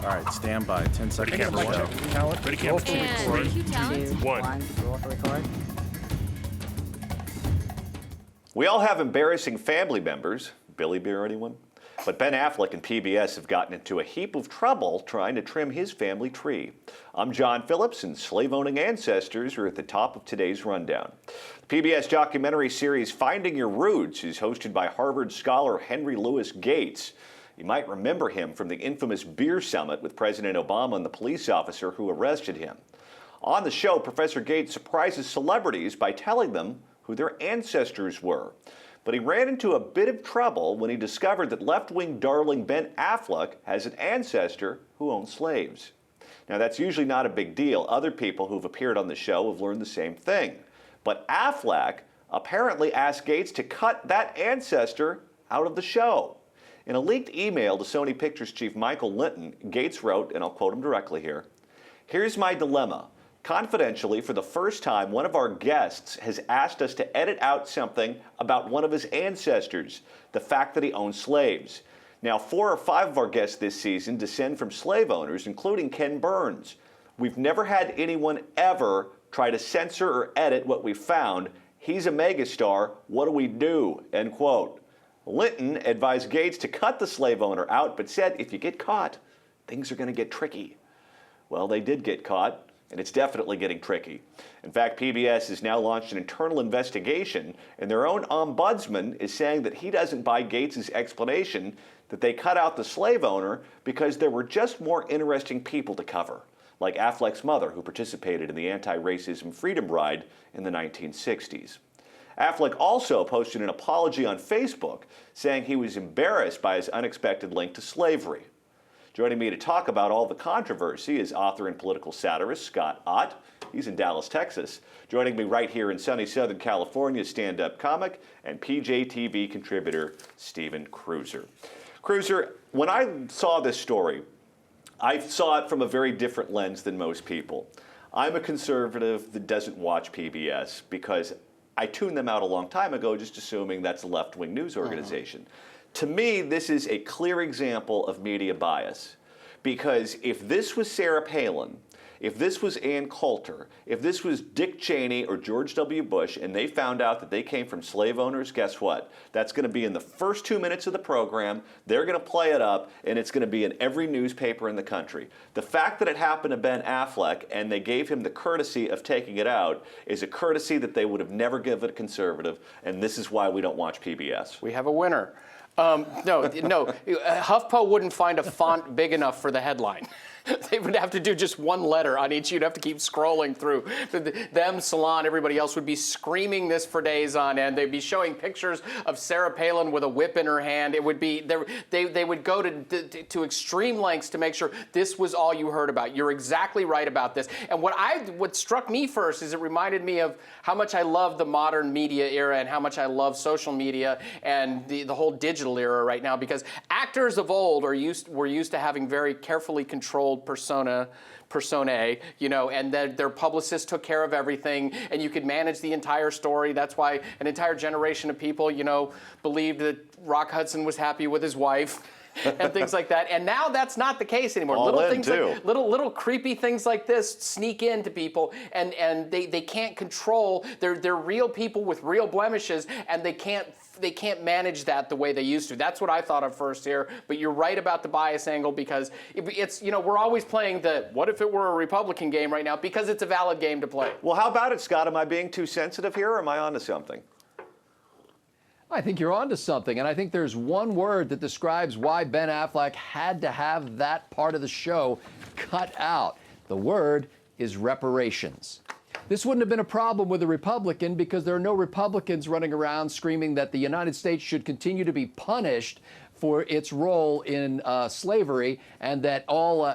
All right, stand by. 10 seconds. Camera one. Count. Ready, camera two. And cue talent. One. Roll for record. We all have embarrassing family members. Billy Beer, anyone? But Ben Affleck and PBS have gotten into a heap of trouble trying to trim his family tree. I'm John Phillips, and slave-owning ancestors are at the top of today's rundown. The PBS documentary series Finding Your Roots is hosted by Harvard scholar Henry Louis Gates. You might remember him from the infamous beer summit with President Obama and the police officer who arrested him. On the show, Professor Gates surprises celebrities by telling them who their ancestors were. But he ran into a bit of trouble when he discovered that left-wing darling Ben Affleck has an ancestor who owned slaves. Now, that's usually not a big deal. Other people who've appeared on the show have learned the same thing. But Affleck apparently asked Gates to cut that ancestor out of the show. In a leaked email to Sony Pictures chief Michael Linton, Gates wrote, and I'll quote him directly here, "Here's my dilemma. Confidentially, for the first time, one of our guests has asked us to edit out something about one of his ancestors, the fact that he owned slaves. Now, 4 or 5 of our guests this season descend from slave owners, including Ken Burns. We've never had anyone ever try to censor or edit what we found. He's a megastar. What do we do?" End quote. Linton advised Gates to cut the slave owner out, but said if you get caught, things are going to get tricky. Well, they did get caught. And it's definitely getting tricky. In fact, PBS has now launched an internal investigation, and their own ombudsman is saying that he doesn't buy Gates' explanation that they cut out the slave owner because there were just more interesting people to cover, like Affleck's mother, who participated in the anti-racism Freedom Ride in the 1960s. Affleck also posted an apology on Facebook, saying he was embarrassed by his unexpected link to slavery. Joining me to talk about all the controversy is author and political satirist Scott Ott. He's in Dallas, Texas. Joining me right here in sunny Southern California, stand-up comic and PJTV contributor Stephen Cruiser. Cruiser, when I saw this story, I saw it from a very different lens than most people. I'm a conservative that doesn't watch PBS because I tuned them out a long time ago, just assuming that's a left-wing news organization. To me, this is a clear example of media bias, because if this was Sarah Palin, if this was Ann Coulter, if this was Dick Cheney or George W. Bush, and they found out that they came from slave owners, guess what? That's going to be in the first 2 minutes of the program. They're going to play it up, and it's going to be in every newspaper in the country. The fact that it happened to Ben Affleck and they gave him the courtesy of taking it out is a courtesy that they would have never given a conservative, and this is why we don't watch PBS. We have a winner. No, HuffPo wouldn't find a font big enough for the headline. They would have to do just one letter on each. You'd have to keep scrolling through. Them, Salon, everybody else would be screaming this for days on end. They'd be showing pictures of Sarah Palin with a whip in her hand. It would be they would go to extreme lengths to make sure this was all you heard about. You're exactly right about this. And what struck me first is it reminded me of how much I love the modern media era and how much I love social media and the whole digital era right now, because actors of old were used to having very carefully controlled personae, and their publicists took care of everything, and you could manage the entire story. That's why an entire generation of people, believed that Rock Hudson was happy with his wife. And things like that. And now that's not the case anymore. Little creepy things like this sneak into people, and they can't control. They're real people with real blemishes, and they can't manage that the way they used to. That's what I thought of first here. But you're right about the bias angle, because it's we're always playing the what if it were a Republican game right now, because it's a valid game to play. Well, how about it, Scott? Am I being too sensitive here, or am I onto something? I think you're onto something, and I think there's one word that describes why Ben Affleck had to have that part of the show cut out. The word is reparations. This wouldn't have been a problem with a Republican, because there are no Republicans running around screaming that the United States should continue to be punished for its role in slavery, and that all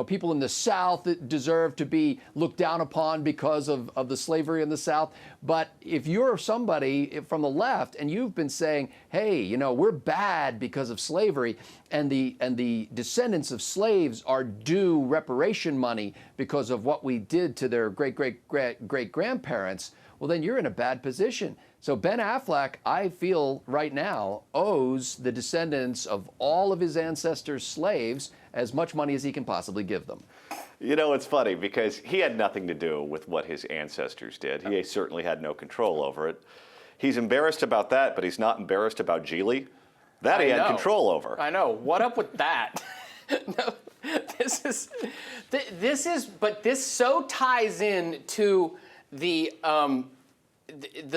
people in the South deserve to be looked down upon because of the slavery in the South. But if you're somebody from the left and you've been saying, hey, we're bad because of slavery, and the descendants of slaves are due reparation money because of what we did to their great grandparents, well, then you're in a bad position. So Ben Affleck, I feel right now, owes the descendants of all of his ancestors' slaves as much money as he can possibly give them. You know, it's funny because he had nothing to do with what his ancestors did. He certainly had no control over it. He's embarrassed about that, but he's not embarrassed about Geely. That he had control over. I know. What up with that? No, but this so ties in to the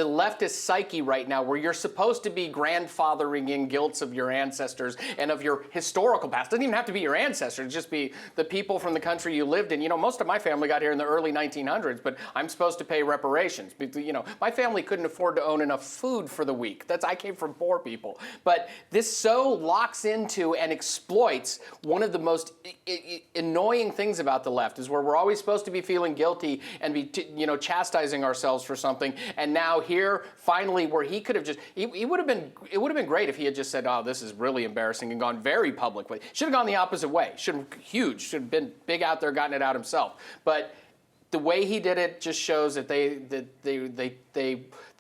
leftist psyche right now, where you're supposed to be grandfathering in guilts of your ancestors and of your historical past. It doesn't even have to be your ancestors, just be the people from the country you lived in. You know, most of my family got here in the early 1900s, but I'm supposed to pay reparations. You know, my family couldn't afford to own enough food for the week. I came from poor people. But this so locks into and exploits one of the most annoying things about the left, is where we're always supposed to be feeling guilty and be, chastising ourselves for something. And now here, finally, where he could have just, it would have been great if he had just said, oh, this is really embarrassing, and gone very public with it. Should have gone the opposite way. Should have been big out there, gotten it out himself. But the way he did it just shows that they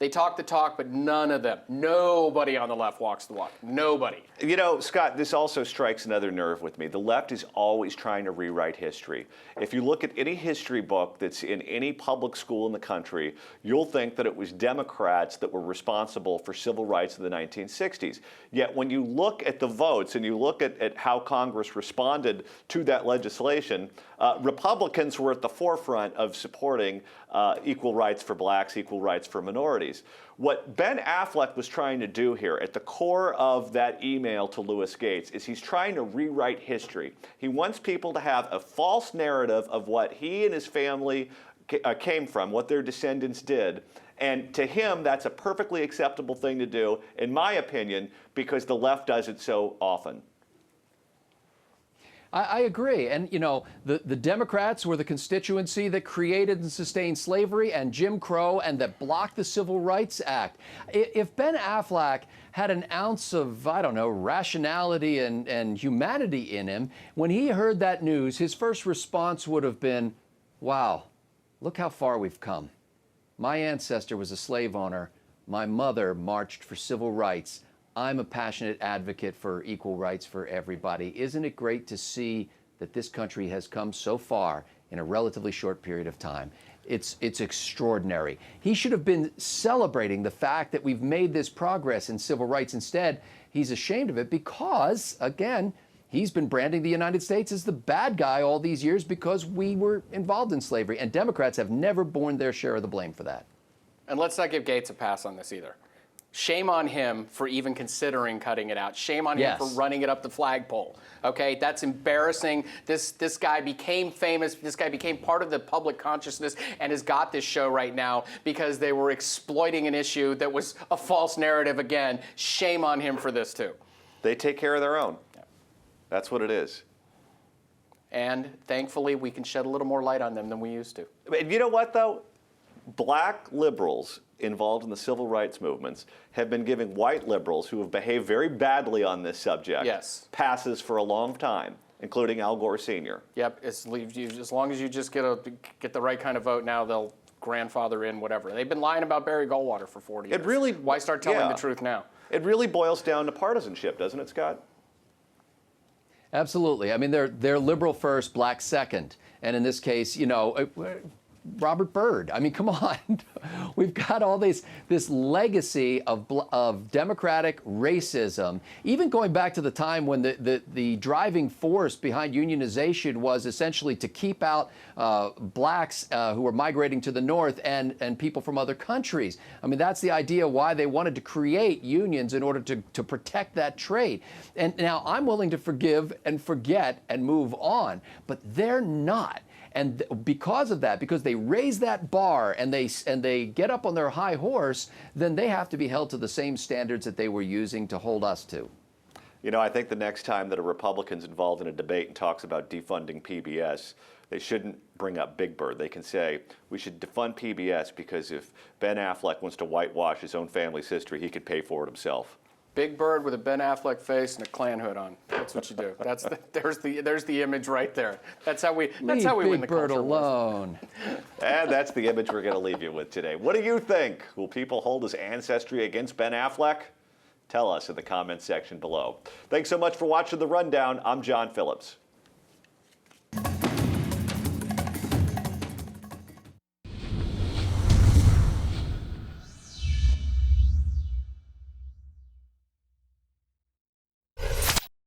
talk the talk, but nobody on the left walks the walk. Nobody. You know, Scott, this also strikes another nerve with me. The left is always trying to rewrite history. If you look at any history book that's in any public school in the country, you'll think that it was Democrats that were responsible for civil rights in the 1960s. Yet when you look at the votes and you look at how Congress responded to that legislation, Republicans were at the forefront of supporting equal rights for blacks, equal rights for minorities. What Ben Affleck was trying to do here, at the core of that email to Louis Gates, is he's trying to rewrite history. He wants people to have a false narrative of what he and his family came from, what their descendants did. And to him, that's a perfectly acceptable thing to do, in my opinion, because the left does it so often. I agree. And, the Democrats were the constituency that created and sustained slavery and Jim Crow and that blocked the Civil Rights Act. If Ben Affleck had an ounce of, rationality and humanity in him, when he heard that news, his first response would have been, wow, look how far we've come. My ancestor was a slave owner. My mother marched for civil rights. I'm a passionate advocate for equal rights for everybody. Isn't it great to see that this country has come so far in a relatively short period of time? It's extraordinary. He should have been celebrating the fact that we've made this progress in civil rights. Instead, he's ashamed of it because, again, he's been branding the United States as the bad guy all these years because we were involved in slavery. And Democrats have never borne their share of the blame for that. And let's not give Gates a pass on this either. Shame on him for even considering cutting it out. Shame on him for running it up the flagpole. Okay, that's embarrassing. This guy became famous. This guy became part of the public consciousness and has got this show right now because they were exploiting an issue that was a false narrative again. Shame on him for this too. They take care of their own. Yeah. That's what it is. And thankfully, we can shed a little more light on them than we used to. And you know what, though? Black liberals involved in the civil rights movements have been giving white liberals who have behaved very badly on this subject passes for a long time, including Al Gore Sr. Yep, as long as you just get the right kind of vote now, they'll grandfather in whatever. They've been lying about Barry Goldwater for 40 years. Why start telling the truth now? It really boils down to partisanship, doesn't it, Scott? Absolutely. I mean, they're liberal first, black second. And in this case, Robert Byrd. I mean, come on. We've got all this legacy of democratic racism, even going back to the time when the driving force behind unionization was essentially to keep out blacks who were migrating to the north and people from other countries. I mean, that's the idea why they wanted to create unions in order to protect that trade. And now I'm willing to forgive and forget and move on, but they're not. And because of that, because they raise that bar and they get up on their high horse, then they have to be held to the same standards that they were using to hold us to. I think the next time that a Republican's involved in a debate and talks about defunding PBS, they shouldn't bring up Big Bird. They can say, we should defund PBS because if Ben Affleck wants to whitewash his own family's history, he could pay for it himself. Big bird with a Ben Affleck face and a Klan hood on. That's what you do. There's the image right there. That's how we win the Big Bird culture wars. alone. And that's the image we're going to leave you with today. What do you think? Will people hold his ancestry against Ben Affleck? Tell us in the comments section below. Thanks so much for watching The Rundown. I'm John Phillips.